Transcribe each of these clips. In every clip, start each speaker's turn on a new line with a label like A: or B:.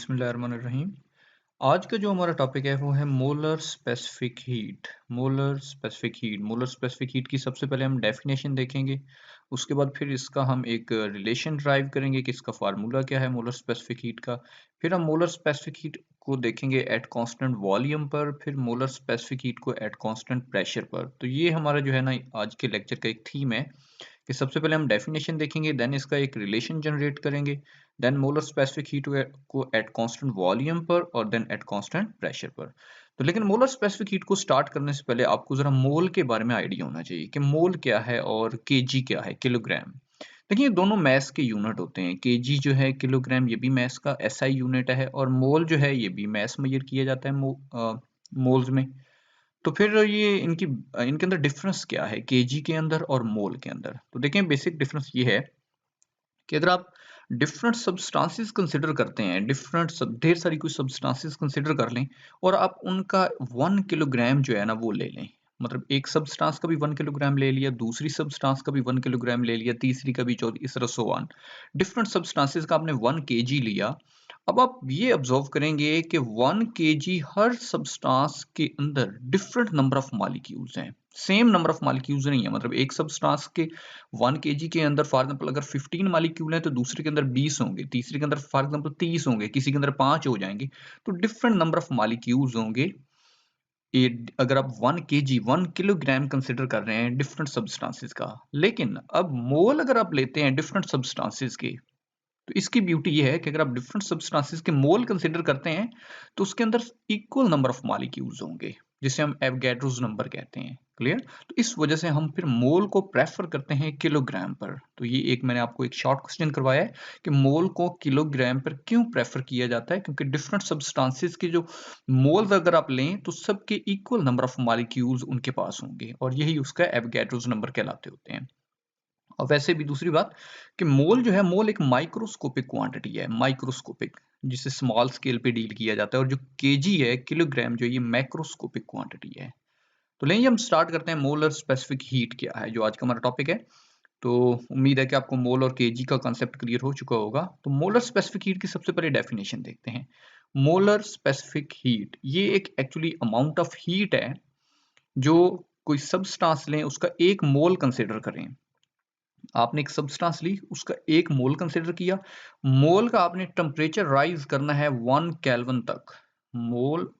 A: बिस्मिल्लाहिर्रहमानिर्रहीम। आज का जो हमारा टॉपिक है वो है molar specific heat. Molar specific heat की सबसे पहले हम डेफिनेशन देखेंगे। उसके बाद फिर इसका हम एक रिलेशन ड्राइव करेंगे कि इसका फार्मूला क्या है मोलर स्पेसिफिक हीट का। फिर हम मोलर स्पेसिफिक हीट को देखेंगे एट कांस्टेंट वॉल्यूम पर, फिर मोलर स्पेसिफिक हीट को एट कांस्टेंट प्रेशर पर। तो ये हमारा जो है ना आज के लेक्चर का एक थीम है कि सबसे पहले हम डेफिनेशन देखेंगे, देन इसका एक रिलेशन जनरेट करेंगे, देन मोलर स्पेसिफिक हीट को एट कांस्टेंट वॉल्यूम पर और देन एट कांस्टेंट प्रेशर पर। तो लेकिन मोलर स्पेसिफिक हीट को स्टार्ट करने से पहले आपको जरा मोल के बारे में आइडिया होना चाहिए कि मोल क्या है और केजी क्या है, किलोग्राम। देखिए, ये दोनों मैस के यूनिट होते हैं। केजी जो है किलोग्राम, ये भी मैस का एसआई यूनिट है, और मोल जो है ये भी मैस मेजर किया जाता है मोल्स में। तो फिर ये इनके अंदर डिफरेंस क्या है केजी के अंदर और मोल के अंदर? तो देखें, बेसिक डिफरेंस ये है कि अगर आप डिफरेंट सब्सटेंसेस कंसीडर करते हैं, ढेर सारी कुछ सब्सटेंसेस कंसीडर कर लें और आप उनका 1 किलोग्राम जो है ना वो ले लें। मतलब एक सब्सटेंस का भी 1 किलोग्राम ले लिया, दूसरी सब्सटेंस का भी 1 किलोग्राम ले लिया, तीसरी का भी, चौथी, इस तरह सो ऑन। डिफरेंट सब्सटेंसेस का आपने 1 केजी लिया। अब आप ये ऑब्जर्व करेंगे कि 1 केजी हर सब्सटेंस के अंदर डिफरेंट नंबर ऑफ मॉलिक्यूल्स हैं। सेम नंबर ऑफ मॉलिक्यूल्स नहीं है। मतलब एक सब्सटेंस के 1 केजी के अंदर फॉर एग्जांपल अगर 15 मॉलिक्यूल हैं तो दूसरे के अंदर 20 होंगे, तीसरे के अंदर फॉर एग्जांपल 30 होंगे, किसी के अंदर 5 हो जाएंगे। तो डिफरेंट नंबर ऑफ मॉलिक्यूल्स होंगे। ये अगर आप 1 केजी 1 किलोग्राम कंसिडर कर रहे हैं डिफरेंट सब्सटेंसेस का। लेकिन अब मोल अगर आप लेते हैं डिफरेंट सब्सटेंसेस के, तो इसकी ब्यूटी ये है कि अगर आप डिफरेंट सब्सटेंसेस के मोल कंसीडर करते हैं तो उसके अंदर इक्वल नंबर ऑफ मॉलिक्यूल्स होंगे, जिसे हम एवोगैड्रोस नंबर कहते हैं। क्लियर? तो इस वजह से हम फिर मोल को प्रेफर करते हैं किलोग्राम पर। तो ये एक मैंने आपको एक शॉर्ट क्वेश्चन करवाया है कि मोल को किलोग्राम पर क्यों प्रेफर किया जाता है, क्योंकि डिफरेंट सब्सटेंसेस के जो मोल्स अगर आप लें तो सबके इक्वल नंबर ऑफ मॉलिक्यूल्स उनके पास होंगे, और यही उसका एवोगैड्रोस नंबर कहलाते होते हैं। और वैसे भी दूसरी बात कि मोल जो है, मोल एक माइक्रोस्कोपिक क्वांटिटी है, माइक्रोस्कोपिक, जिसे स्मॉल स्केल पे डील किया जाता है, और जो केजी है, किलोग्राम, जो ये मैक्रोस्कोपिक क्वांटिटी है। तो लेकिन हम स्टार्ट करते हैं मोलर स्पेसिफिक हीट क्या है, जो आज का हमारा टॉपिक है। तो उम्मीद है कि आपको मोल और केजी का कांसेप्ट क्लियर हो चुका होगा। तो मोलर स्पेसिफिक हीट की सबसे पहले डेफिनेशन देखते हैं। मोलर स्पेसिफिक हीट ये एक एक्चुअली अमाउंट ऑफ हीट है जो कोई सबस्टांस लें उसका एक मोल कंसिडर करें। आपने एक सब्सटेंस ली, उसका एक मोल कंसिडर किया। मोल का आपने टेम्परेचर राइज करना है 1 केल्विन तक।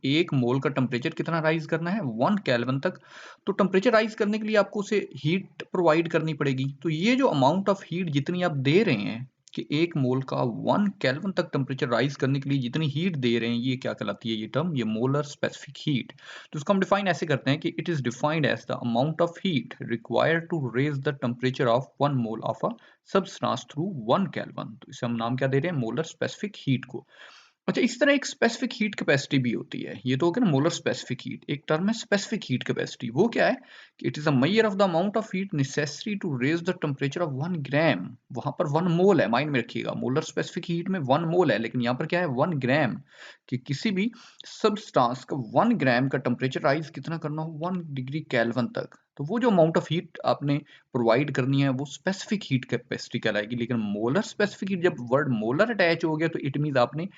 A: एक मोल का टेम्परेचर कितना राइज करना है? 1 केल्विन तक। तो टेम्परेचर राइज करने के लिए आपको उसे हीट प्रोवाइड करनी पड़ेगी। तो ये जो अमाउंट ऑफ हीट जितनी आप दे रहे हैं कि एक मोल का 1 केल्विन तक टेम्परेचर राइज करने के लिए जितनी हीट दे रहे हैं, ये क्या कहलाती है? ये टर्म, ये मोलर स्पेसिफिक हीट। तो इसको हम डिफाइन ऐसे करते हैं कि it is defined as the amount of heat required to raise the temperature of 1 mole of a substance through 1 kelvin. तो इसे हम नाम क्या दे रहे हैं? मोलर स्पेसिफिक हीट को। अच्छा, इस तरह एक स्पेसिफिक हीट कैपेसिटी भी होती है। ये तो हो गया ना मोलर स्पेसिफिक हीट। एक टर्म है स्पेसिफिक हीट कैपेसिटी। वो क्या है कि it is a measure of the amount of heat necessary to raise the temperature of 1 gram. वहां पर 1 मोल है, माइंड में रखिएगा। मोलर स्पेसिफिक हीट में 1 मोल है, लेकिन यहाँ पर क्या है? 1 ग्राम। कि किसी भी सबस्टांस का 1 ग्राम का टेम्परेचर राइज कितना करना हो? 1 डिग्री केल्विन तक। तो वो जो अमाउंट ऑफ हीट आपने प्रोवाइड करनी है वो स्पेसिफिक हीट कैपेसिटी कहलाएगी। लेकिन मोलर स्पेसिफिक हीट, जब वर्ड मोलर अटैच हो गया तो इट मीन आपने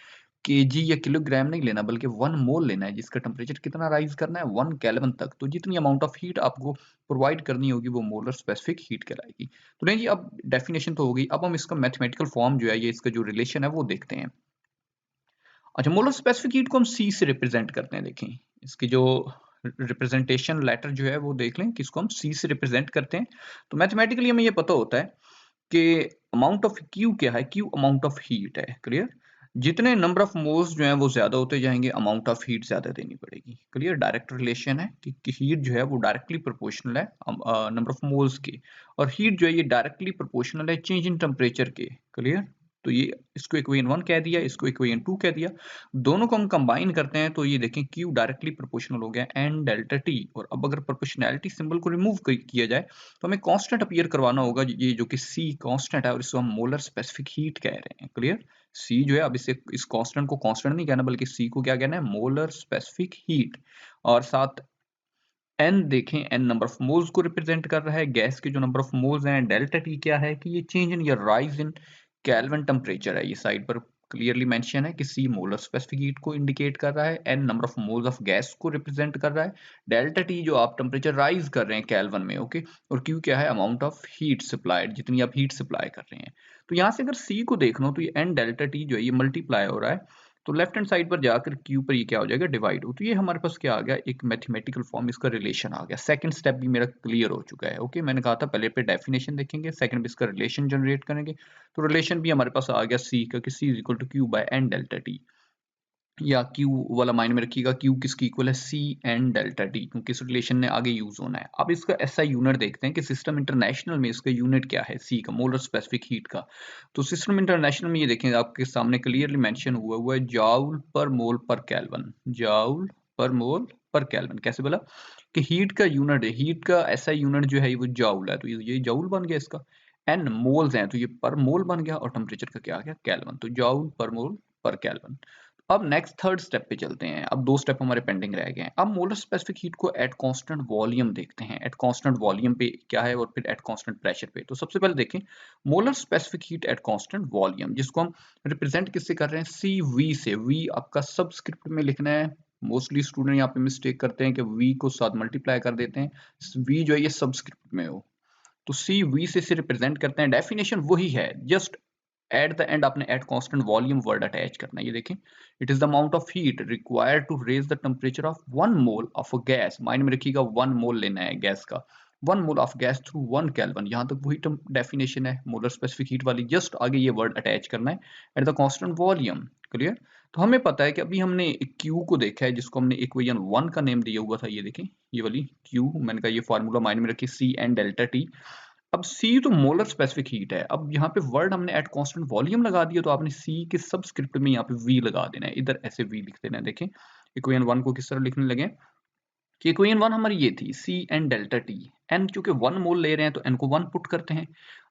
A: केजी या किलोग्राम नहीं लेना, बल्कि 1 मोल लेना है, जिसका टेम्परेचर कितना राइज करना है? 1 केल्विन तक। तो जितनी अमाउंट ऑफ हीट आपको प्रोवाइड करनी होगी वो मोलर स्पेसिफिक हीट कहलाएगी। तो नहीं जी, अब डेफिनेशन तो हो गई। अब हम इसका मैथमेटिकल फॉर्म जो है, ये इसका जो रिलेशन है वो देखते हैं। अच्छा, मोलर स्पेसिफिक हीट को हम सी से रिप्रेजेंट करते हैं। देखें, इसकी जो रिप्रेजेंटेशन लेटर जो है वो देख लें, किसको हम सी से रिप्रेजेंट करते हैं। तो मैथमेटिकली हमें ये पता होता है कि अमाउंट ऑफ क्यू क्या है? क्यू अमाउंट ऑफ हीट है। क्लियर? जितने नंबर ऑफ मोल्स जो हैं वो ज्यादा होते जाएंगे, अमाउंट ऑफ हीट ज्यादा देनी पड़ेगी। क्लियर? डायरेक्ट रिलेशन है कि हीट जो है वो डायरेक्टली प्रोपोर्शनल है नंबर ऑफ मोल्स के, और हीट जो है ये डायरेक्टली प्रोपोर्शनल है चेंज इन टेम्परेचर के। क्लियर? तो ये इसको इक्वेशन 1 कह दिया, इसको इक्वेशन 2 कह दिया। दोनों को हम कंबाइन करते हैं तो ये देखें क्यू डायरेक्टली प्रोपोर्शनल हो गया एन डेल्टा टी। और अब अगर प्रोपोर्शनैलिटी सिंबल को रिमूव किया जाए तो हमें कांस्टेंट अपीयर करवाना होगा, ये जो कि सी कांस्टेंट है, और इसको हम मोलर स्पेसिफिक हीट कह रहे हैं। क्लियर? सी जो है, अब इसे इस कांस्टेंट को कांस्टेंट नहीं कहना, बल्कि सी को क्या कहना है? Molar specific heat. और साथ एन देखें, एन नंबर ऑफ मोल्स को रिप्रेजेंट कर रहा है। गैस के जो नंबर ऑफ मोल्स हैं, डेल्टा टी क्या है कि ये चेंज इन या राइज इन केल्विन टेम्परेचर है। ये साइड पर क्लियरली मेंशन है कि सी मोलर स्पेसिफिक हीट को इंडिकेट कर रहा है, N number of moles of gas को रिप्रेजेंट कर रहा है, डेल्टा टी जो आप टेम्परेचर राइज कर रहे हैं केल्विन में, ओके, और क्यू क्या है, अमाउंट ऑफ हीट सप्लाइड, जितनी आप हीट सप्लाई कर रहे हैं। तो यहाँ से अगर सी को देख लो तो ये एन डेल्टा टी जो है ये मल्टीप्लाई हो रहा है, तो लेफ्ट हैंड साइड पर जाकर क्यू पर ये क्या हो जाएगा, डिवाइड हो। तो ये हमारे पास क्या आ गया, एक मैथमेटिकल फॉर्म, इसका रिलेशन आ गया। सेकंड स्टेप भी मेरा क्लियर हो चुका है। ओके, मैंने कहा था पहले पे डेफिनेशन देखेंगे, सेकंड पे इसका रिलेशन जनरेट करेंगे। तो रिलेशन भी हमारे पास आ गया सी का, कि C is equal to Q by N delta T, या क्यू वाला माइंड में रखिएगा, क्यू किसकी इक्वल है, सी एन डेल्टा टी, क्योंकि इस रिलेशन ने आगे यूज होना है। अब इसका ऐसा यूनिट देखते हैं कि सिस्टम इंटरनेशनल में इसका यूनिट क्या है, सी का, मोलर स्पेसिफिक हीट का। तो सिस्टम इंटरनेशनल में ये देखेंगे, आपके सामने क्लियरली मेंशन हुआ है जॉउल पर मोल पर केल्विन, जॉउल पर मोल पर केल्विन। कैसे बोला कि हीट का यूनिट है, हीट का ऐसा यूनिट जो है वो जॉउल है, तो ये जॉउल बन गया इसका। एन मोल्स हैं तो ये पर मोल बन गया, और टेम्परेचर का क्या आ गया, केल्विन, तो जॉउल पर मोल पर केल्विन। अब नेक्स्ट थर्ड स्टेप पे चलते हैं। अब दो स्टेप हमारे पेंडिंग रह गए हैं। अब मोलर स्पेसिफिक हीट को एट कांस्टेंट वॉल्यूम देखते हैं, एट कांस्टेंट वॉल्यूम पे क्या है, और फिर एट कांस्टेंट प्रेशर पे। तो सबसे पहले देखें molar specific heat at constant volume, जिसको हम रिप्रेजेंट किससे कर रहे हैं, सी वी से। वी आपका सबस्क्रिप्ट में लिखना है। मोस्टली स्टूडेंट यहाँ पे मिस्टेक करते हैं कि वी को साथ मल्टीप्लाई कर देते हैं, वी जो है ये सबस्क्रिप्ट में हो, तो सी वी से रिप्रेजेंट करते हैं। डेफिनेशन वही है, जस्ट एट द एंड आपने at constant volume word attach करना है। ये देखें, it is the amount of heat required to raise the temperature of 1 mole of a gas. Mind में रखिएगा 1 मोल लेना है गैस का, 1 mole of gas through 1 kelvin. यहाँ तक वही डेफिनेशन है मोलर स्पेसिफिक हीट वाली, जस्ट आगे ये वर्ड अटैच करना है, at the constant volume. Clear. तो हमें पता है कि अभी हमने क्यू को देखा है, जिसको हमने इक्वेशन 1 का नेम दिया हुआ था। ये देखें, ये वाली क्यू, मैंने कहा ये फॉर्मूला माइंड में रखिए, सी एन डेल्टा टी। अब C तो मोलर स्पेसिफिक हीट है। अब यहाँ पे वर्ड हमने एट कांस्टेंट वॉल्यूम लगा दिया, तो आपने C के सबस्क्रिप्ट में यहाँ पे V लगा देना है, इधर ऐसे V लिख देना है। देखें इक्वेशन 1 को किस तरह लिखने लगे कि इक्वेशन 1 हमारी ये थी, C N delta T. N चूंकि 1 मोल ले रहे हैं तो एन को 1 पुट करते हैं।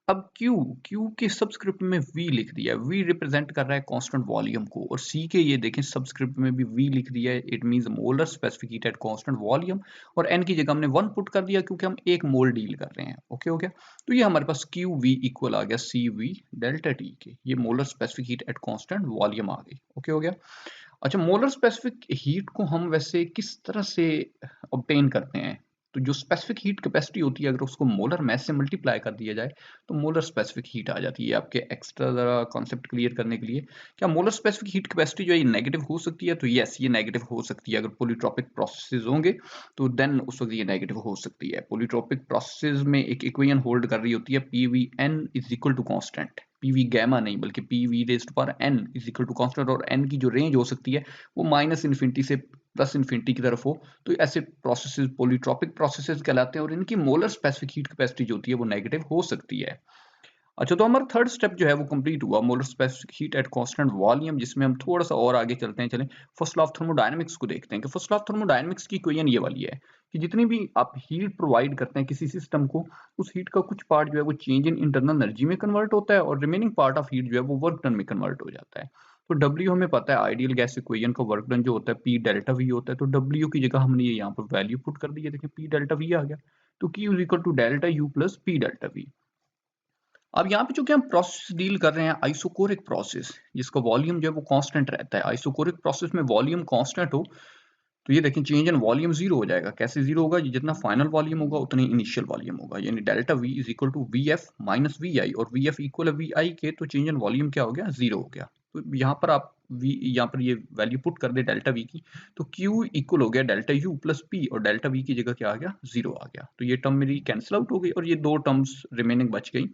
A: अब क्यू के सबस्क्रिप्ट में वी लिख दिया, वी रिप्रेजेंट कर रहा है कांस्टेंट वॉल्यूम को, और सी के ये देखें सबस्क्रिप्ट में भी वी लिख दिया है, it means molar specific heat at constant volume. और एन की जगह हमने 1 पुट कर दिया, क्योंकि हम 1 मोल डील कर रहे हैं। ओके हो गया। तो ये हमारे पास क्यू वी इक्वल आ गया सी वी डेल्टा टी के, ये molar specific heat at constant volume आ गई। ओके हो गया। अच्छा, मोलर स्पेसिफिक हीट को हम वैसे किस तरह से ऑब्टेन करते हैं, तो जो स्पेसिफिक हीट कैपेसिटी होती है, अगर उसको मोलर मास से मल्टीप्लाई कर दिया जाए तो मोलर स्पेसिफिक हीट आ जाती है। आपके एक्स्ट्रा जरा कॉन्सेप्ट क्लियर करने के लिए, क्या मोलर स्पेसिफिक हीट कैपेसिटी जो है नेगेटिव हो सकती है, तो यस ये नेगेटिव हो सकती है। अगर पॉलीट्रॉपिक प्रोसेसेस होंगे तो देन उस वक्त ये नेगेटिव हो सकती है। पॉलीट्रॉपिक प्रोसेस में एक इक्वेशन होल्ड कर रही होती है, P V n is equal to constant, PV gamma नहीं बल्कि PV raised to power n is equal to constant, और एन की जो रेंज हो सकती है वो माइनस इन्फिनिटी से प्लस इन्फिनिटी की तरफ हो। तो ऐसे प्रोसेसेस पॉलीट्रॉपिक प्रोसेसेस कहलाते हैं, और इनकी मोलर स्पेसिफिक हीट कैपेसिटी जो होती है वो नेगेटिव हो सकती है। अच्छा, तो हमारा थर्ड स्टेप जो है वो कंप्लीट हुआ, molar specific heat at constant volume, जिसमें हम थोड़ा सा और आगे चलते हैं। चलें फर्स्ट लॉ ऑफ थर्मोडायनामिक्स को देखते हैं कि फर्स्ट लॉ ऑफ थर्मोडायनामिक्स की इक्वेशन ये वाली है कि जितनी भी आप हीट प्रोवाइड करते हैं किसी सिस्टम को, उस हीट का कुछ पार्ट जो है वो चेंज इन इंटरनल एनर्जी में कन्वर्ट होता है, और रिमेनिंग पार्ट ऑफ हीट जो है वो वर्क डन में कन्वर्ट हो जाता है। तो W हमें पता है, आइडियल गैस इक्वेशन का वर्क डन जो होता है P डेल्टा V होता है। तो W की जगह हमने ये यहाँ पर वैल्यू पुट कर दी है, देखिए P डेल्टा V आ गया। तो Q is equal to delta U plus P delta V। अब यहाँ पे चूंकि हम प्रोसेस डील कर रहे हैं आइसोकोरिक प्रोसेस, जिसका वॉल्यूम जो है वो कांस्टेंट रहता है। आइसोकोरिक प्रोसेस में वॉल्यूम कांस्टेंट हो तो ये देखें चेंज इन वॉल्यूम जीरो हो जाएगा। कैसे जीरो होगा, ये जितना फाइनल वॉल्यूम होगा उतना ही इनिशियल वॉल्यूम होगा, यानी delta V is equal to V F minus V I, और वी एफ इक्वल है वी आई के, तो चेंज इन वॉल्यूम क्या हो गया, जीरो हो गया। तो यहाँ पर आप वी, यहाँ पर ये वैल्यू पुट कर दे डेल्टा वी की, तो क्यू इक्वल हो गया डेल्टा यू प्लस पी, और डेल्टा वी की जगह क्या आ गया, जीरो आ गया। तो ये टर्म मेरी कैंसिल आउट हो गई, और ये दो टर्म्स रिमेनिंग बच गई।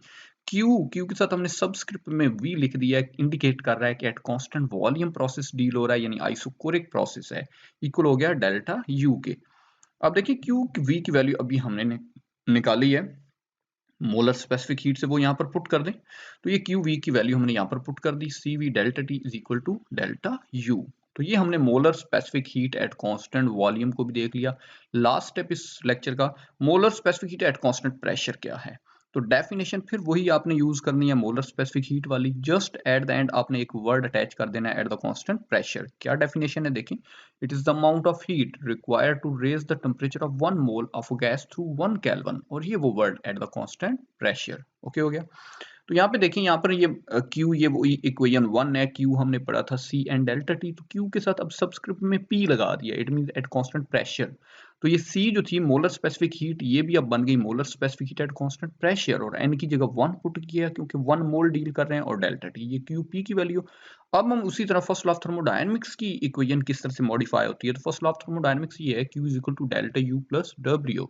A: क्यू के साथ हमने सबस्क्रिप्ट में वी लिख दिया है, इंडिकेट कर रहा है कि eight constant volume process deal हो रहा है, यानी आइसोकोरिक प्रोसेस है, इक्वल हो गया डेल्टा यू के। अब देखिए क्यू वी की वैल्यू अभी हमने निकाली है मोलर स्पेसिफिक हीट से, वो यहाँ पर पुट कर दें। तो ये क्यू वी की वैल्यू हमने यहाँ पर पुट कर दी, C V delta T is equal to delta U. तो ये हमने molar specific heat at constant volume को भी देख लिया। लास्ट स्टेप इस लेक्चर का, molar specific heat at constant pressure क्या है। तो डेफिनेशन फिर वही आपने यूज करनी है, मोलर स्पेसिफिक हीट वाली, जस्ट एट द एंड आपने एक वर्ड अटैच कर देना है, एट द कांस्टेंट प्रेशर। क्या डेफिनेशन है देखें, it is the amount of heat required to raise the temperature of 1 mole of gas through 1 kelvin, और ये वो word at the constant pressure. Okay हो गया। तो यहाँ पे देखिए, यहाँ पर ये Q ये वही इक्वेशन 1 है, Q हमने पढ़ा था C एंड डेल्टा T, तो Q के साथ अब सबस्क्रिप्ट में P लगा दिया, it means eight constant pressure. तो ये C जो थी मोलर स्पेसिफिक हीट, ये भी अब बन गई molar specific heat at constant pressure, और N की जगह 1 पुट किया क्योंकि 1 मोल डील कर रहे हैं, और डेल्टा T ये QP की वैल्यू। अब हम उसी तरह फर्स्ट लॉ ऑफ थर्मोडायनामिक्स की इक्वेशन किस तरह से मॉडिफाई होती है, तो फर्स्ट लॉ ऑफ थर्मोडायनामिक्स ये है Q is equal to delta U plus W।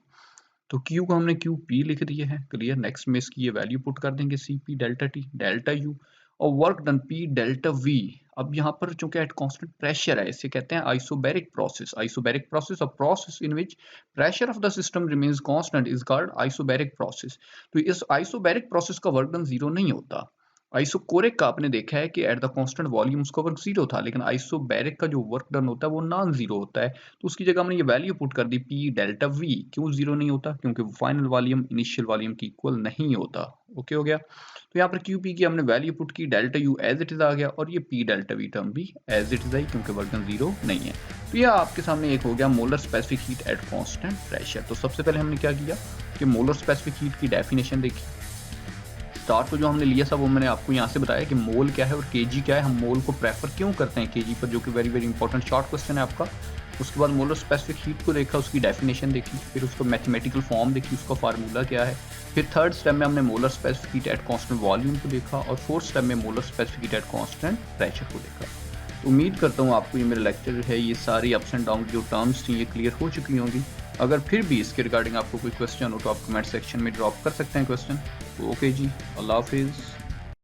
A: तो Q को हमने QP लिख दिया है, क्लियर। नेक्स्ट में इसकी ये वैल्यू पुट कर देंगे, CP delta T delta U, और work done P delta V। अब यहाँ पर चूंकि एट कांस्टेंट प्रेशर है, इसे कहते हैं isobaric process. Isobaric process, a process in which pressure of the system remains constant is called isobaric process. तो इस आइसोबैरिक प्रोसेस का वर्क डन जीरो नहीं होता। आइसोकोरिक का आपने देखा है कि एट द कांस्टेंट वॉल्यूम उसका वर्क जीरो था, लेकिन आइसोबैरिक का जो वर्क डन होता है वो नॉन जीरो होता है। तो उसकी जगह हमने ये वैल्यू पुट कर दी पी डेल्टा वी। क्यों जीरो नहीं होता? क्योंकि फाइनल वॉल्यूम इनिशियल वॉल्यूम की इक्वल नहीं होता। ओके हो गया। तो यहाँ पर क्यू पी की हमने वैल्यू पुट की, delta U as it is आ गया, और ये पी डेल्टा वी टर्म भी एज इट इज आई क्योंकि वर्क डन जीरो नहीं है। तो यह आपके सामने एक हो गया molar specific heat at constant pressure. तो सबसे पहले हमने क्या किया कि मोलर स्पेसिफिक हीट की डेफिनेशन देखी। स्टार्ट को जो हमने लिया था वो मैंने आपको यहाँ से बताया कि मोल क्या है और केजी क्या है, हम मोल को प्रेफर क्यों करते हैं केजी पर, जो कि very very important short question है आपका। उसके बाद मोलर स्पेसिफिक हीट को देखा, उसकी डेफिनेशन देखी, फिर उसको मैथमेटिकल फॉर्म देखी, उसका फार्मूला क्या है। फिर थर्ड स्टेप में हमने molar specific heat at constant volume को देखा, और फोर्थ स्टेप में molar specific heat at constant pressure को देखा। उम्मीद करता हूँ आपको ये मेरा लेक्चर है, ये सारी अप्स एंड डाउन जो टर्म्स थी ये क्लियर हो चुकी होंगी। अगर फिर भी इसके रिगार्डिंग आपको कोई क्वेश्चन हो तो आप कमेंट सेक्शन में ड्रॉप कर सकते हैं क्वेश्चन। ओके जी, अल्लाह हाफिज़।